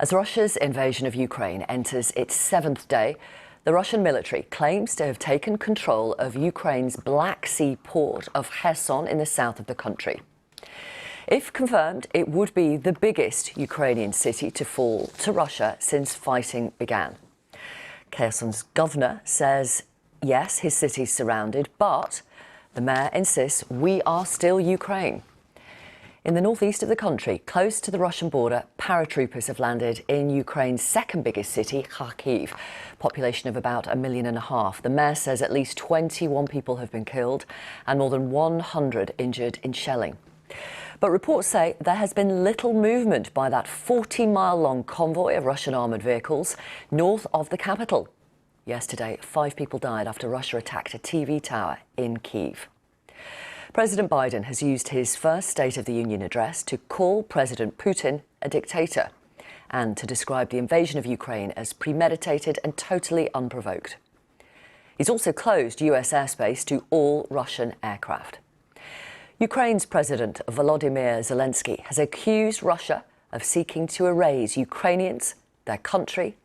As Russia's invasion of Ukraine enters its seventh day, the Russian military claims to have taken control of Ukraine's Black Sea port of Kherson in the south of the country. If confirmed, it would be the biggest Ukrainian city to fall to Russia since fighting began. Kherson's governor says, yes, his city's surrounded, but the mayor insists we are still Ukraine. In the northeast of the country, close to the Russian border, paratroopers have landed in Ukraine's second biggest city, Kharkiv, population of about 1.5 million. The mayor says at least 21 people have been killed and more than 100 injured in shelling. But reports say there has been little movement by that 40-mile-long convoy of Russian armoured vehicles north of the capital. Yesterday, 5 people died after Russia attacked a TV tower in Kyiv. President Biden has used his first State of the Union address to call President Putin a dictator and to describe the invasion of Ukraine as premeditated and totally unprovoked. He's also closed US airspace to all Russian aircraft. Ukraine's President Volodymyr Zelensky has accused Russia of seeking to erase Ukrainians, their country,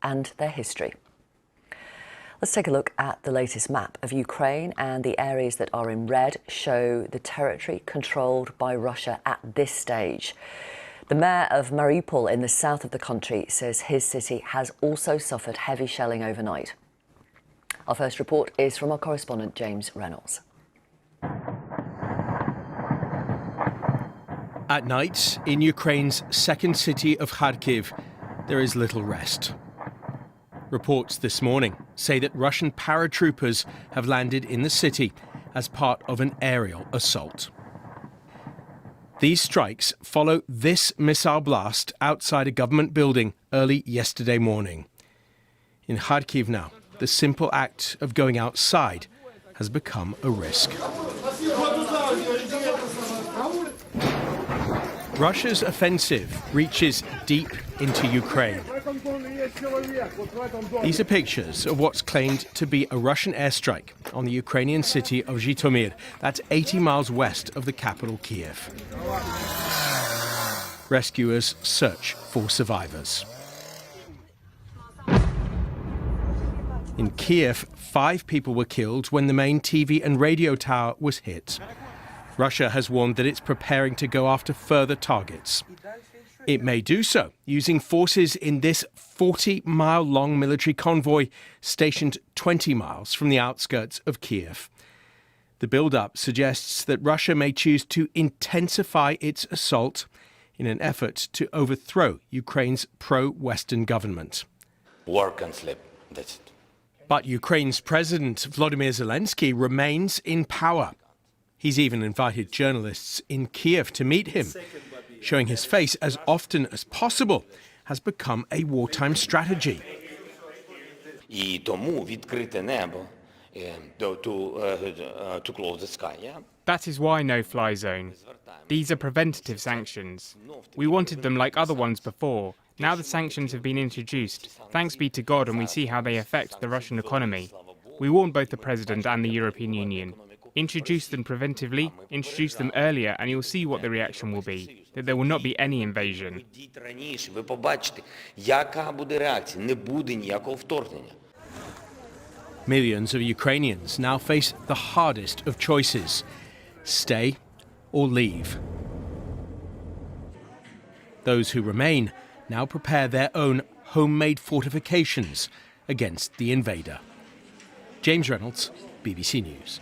and their history. Let's take a look at the latest map of Ukraine, and the areas that are in red show the territory controlled by Russia at this stage. The mayor of Mariupol in the south of the country says his city has also suffered heavy shelling overnight. Our first report is from our correspondent James Reynolds. At night, in Ukraine's second city of Kharkiv, there is little rest. Reports this morning say that Russian paratroopers have landed in the city as part of an aerial assault. These strikes follow this missile blast outside a government building early yesterday morning. In Kharkiv now, the simple act of going outside has become a risk. Russia's offensive reaches deep into Ukraine. These are pictures of what's claimed to be a Russian airstrike on the Ukrainian city of Zhytomyr. That's 80 miles west of the capital, Kiev. Rescuers search for survivors. In Kiev, 5 people were killed when the main TV and radio tower was hit. Russia has warned that it's preparing to go after further targets. It may do so using forces in this 40-mile-long military convoy stationed 20 miles from the outskirts of Kiev. The build-up suggests that Russia may choose to intensify its assault in an effort to overthrow Ukraine's pro-Western government. Work and sleep, that's it. But Ukraine's President Volodymyr Zelensky remains in power. He's even invited journalists in Kiev to meet him. Showing his face as often as possible has become a wartime strategy. І тому відкрите небо to close the sky, yeah? That is why no-fly zone. These are preventative sanctions. We wanted them like other ones before. Now the sanctions have been introduced. Thanks be to God, and we see how they affect the Russian economy. We warned both the President and the European Union. Introduce them preventively, introduce them earlier, and you'll see what the reaction will be, that there will not be any invasion. Millions of Ukrainians now face the hardest of choices: stay or leave. Those who remain now prepare their own homemade fortifications against the invader. James Reynolds, BBC News.